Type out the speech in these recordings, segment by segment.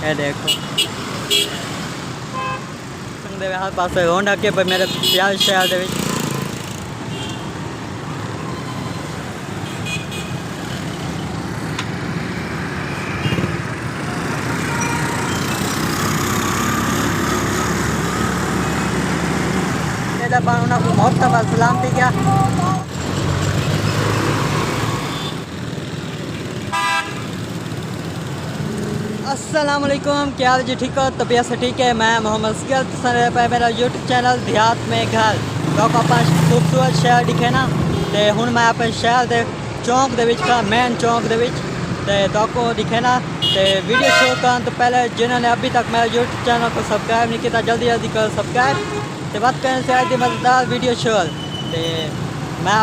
ये देखो हर पास रौनक के पर मेरे प्यार शहर दे मोहतम सलामती क्या अस्सलामुअलैकुम, क्या हाल जी? ठीक हो? तबीयत से ठीक है? मैं मोहम्मद असगर पे मेरा यूट्यूब चैनल देहात में घर तो अपन खूबसूरत शहर दिखे ना तो हूँ मैं अपने शहर के चौंक का मेन चौंक तो दिखे ना तो वीडियो शुरू कर तो पहले जिन्होंने अभी तक मेरा यूट्यूब चैनल को सब्सक्राइब नहीं किया जल्दी जल्दी करो सब्सक्राइब तो बात करने से आज मज़ेदार वीडियो शुरू तो मैं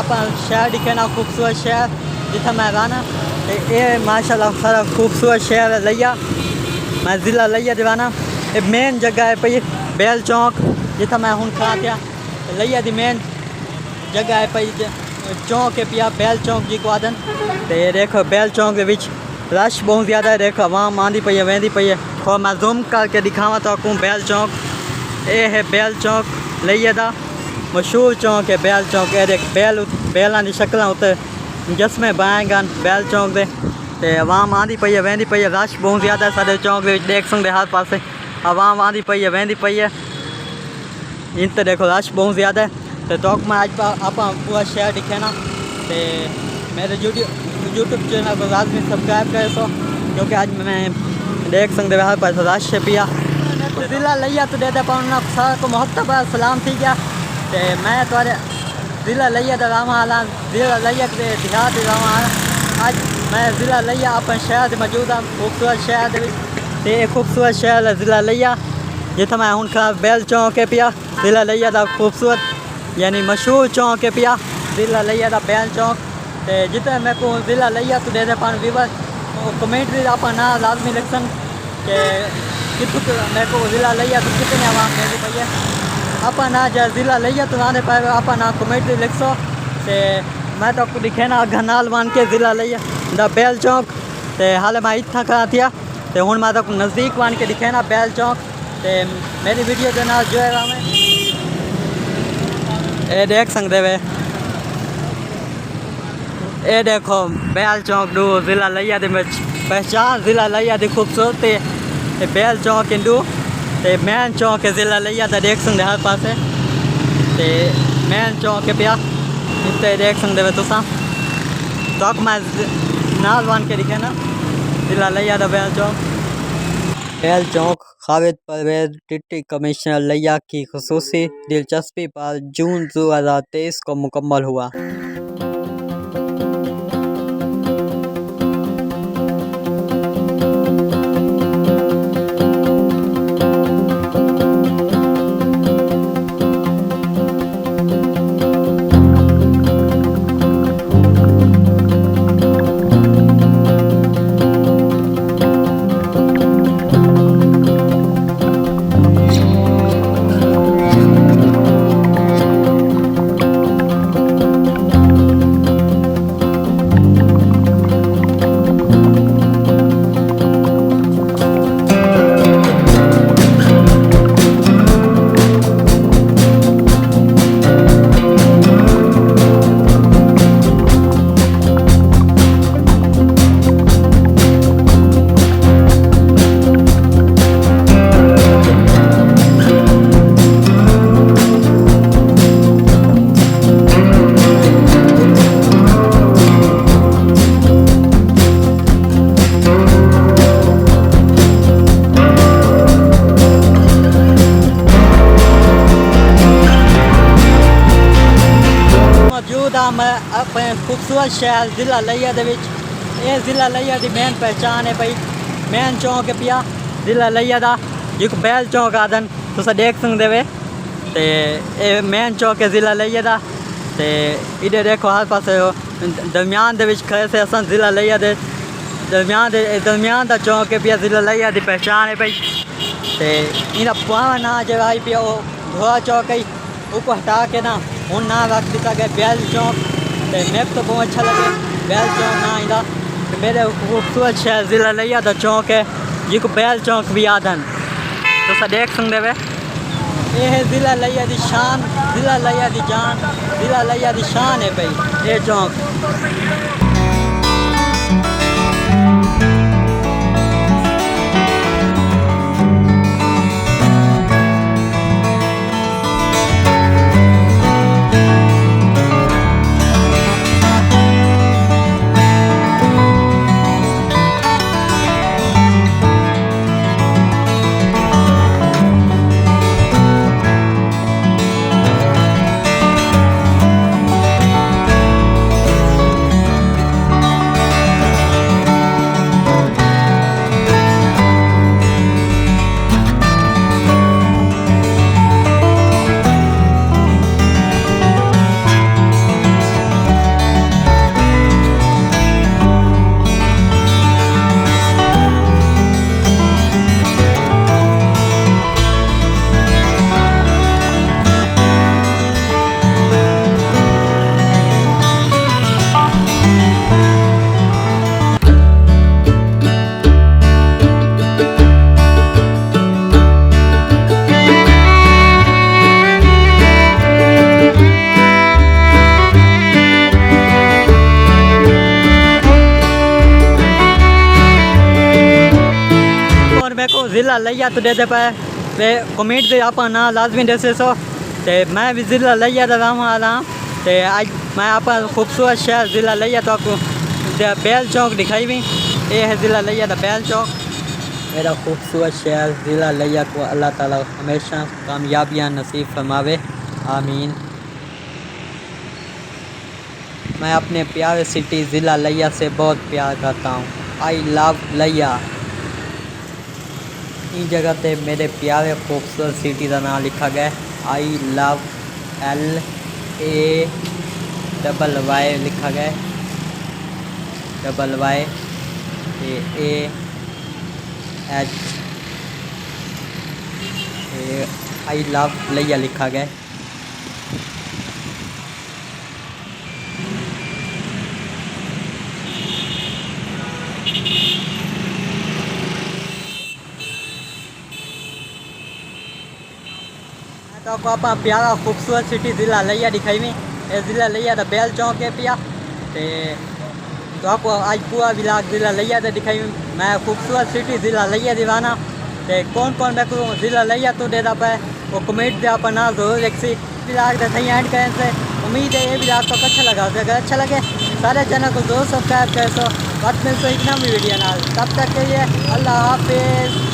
अपन शहर दिखे ना खूबसूरत शहर जितना मैं रहना ये माशाल्लाह सारा खूबसूरत शहर है लिया मैं ज़िला लिया दीवाना ये मेन जगह है पई बैल चौक जितना मैं हूँ खा क्या लिया दी मेन जगह है पई चौक है पिया बैल चौक जी को आदन तो ये देखो बैल चौक के बिच रश बहुत ज़्यादा है। देखो आवाम आँधी पई है वेंदी पई है और मैं जूम करके दिखावा तो आपको बैल चौक ये है बैल चौक लिया दा मशहूर चौक है बैल चौक ये देख बैलों की शक्ल उत्ते जसमें बनाएगा बैल चौक दे ते आवाम आँधी पई है वेंदी पई है रश बहुत ज़्यादा साढ़े चौक दे देख सकते हर पास आवाम आँधी पई है वेंदी पई है इन तो देखो रश बहुत ज़्यादा है तो चौक में आज आप पूरा शहर दिखे ना तो मेरे यूट्यूब चैनल को लाजमी सब्सक्राइब करे सो क्योंकि आज मैं देख सकते हर पास रश है पिया ज़िला लिया तो देते पाना सारा को मोहतब सलाम थी क्या तो मैं थोड़े ज़िला लिया तो रामा आला ज़िला लिया के देहात रामा आला आज मैं ज़िला लिया अपन शहर से मौजूद हाँ खूबसूरत शहर तो खूबसूरत शहर है ज़िला लिया जितना मैं हूँ खा बैल चौक है पिया ज़िला लिया था खूबसूरत यानी मशहूर चौक है पिया ज़िला लिया था बैल चौक तो जितना मैं को ज़िला लिया तो दे पान व्यूवर कमेंट भी अपन ना लाजमी लिखसन के कितने मेरे को ज़िला लिया तो कितने आवाम मेरी भैया अपन ना जो ज़िला लिया तो आने पाए अपन ना कमेंट लिख सो तो मैं तो आपको दिखे ना घनाल मान के ज़िला लिया द बैल चौक तो हाल मैं इतना करा थिया तो हूँ मैं तो नज़दीक मान के दिखे ना बैल चौक तो मेरी वीडियो के ना जो है मैं ये देख सकते वे ये देखो बैल चौक दो ज़िला लिया दी पहचान ज़िला लिया दी खूबसूरती बैल चौक इंडू तो मेन चौक है ज़िला लिया तो देख सकते हर पास तो मेन चौक है पिया इतने देख सकते तुसा चौक मैं नाल बन के दिखे ना ज़िला लिया था बैल चौक खालिद परवेज डिप्टी कमिश्नर लिया की खुसूसी दिलचस्पी पर जून 2023 को मुकम्मल हुआ। मैं अपने खूबसूरत शहर ज़िला लिया ये ज़िला लिया की मेन पहचान है भाई मेन चौक है पिया ज़िला लिया का जो बैल चौक आदन तुस देख सकते वे तो ये मेन चौक है ज़िला लिया का तो इधर देखो हर पास दरमियान खड़े से अस ज़िला लिया दे दरमियान का चौक है पिया ज़िला लिया की पहचान है भाई तो इन पुराना ना जो आई पिया वो घोड़ा चौक है उसको हटा के ना हूँ ना रख दिता गया बैल चौक तो मेरे को तो बहुत अच्छा लगे बैल चौक ना इंदा तो मेरे खूबसूरत शहर ज़िला लिया दा चौक है जिको बैल चौक भी आदन तो सा देख सकते वे ये है ज़िला लिया दी शान, ज़िला लिया दी जान, ज़िला लिया दी शान है भाई ये चौक। ज़िला लिया तो दे दे पाए ते कमेंट से आप ना लाजमी दसे सो ते मैं भी ज़िला लिया तो रहा ते आज मैं आप खूबसूरत शहर ज़िला लिया तो आपको बैल चौक दिखाई भी ये है ज़िला लिया तो बैल चौक। मेरा खूबसूरत शहर ज़िला लिया को अल्लाह ताला हमेशा कामयाबियाँ नसीब फरमावे, आमीन। मैं अपने प्यारे सिटी ज़िला लिया से बहुत प्यार करता हूँ। आई लव लिया। इस जगह पे मेरे प्यारे खूबसूरत सिटी का नाम लिखा गया आई लव LAY लिखा गया YAAH आई लव लिया लिखा गया। तो आपको आप प्यारा खूबसूरत सिटी ज़िला लिया दिखाई में ज़िला लिया तो बैल चौक है पिया तो आपको आज पूरा विलाग ज़िला लिया तो दिखाई में मैं खूबसूरत सिटी ज़िला लिया दीवाना तो कौन कौन मैं को ज़िला लिया तो देता पाए वो कमेंट दे आप ना जरूर एक सी विलाग तो सही एंड करें से उम्मीद है ये विलाग को अच्छा लगा अगर अच्छा लगे सारे चैनल को जरूर सब्सक्राइब कर सो बात में सो एक नई वीडियो ना तब तक के लिए अल्लाह हाफिज़।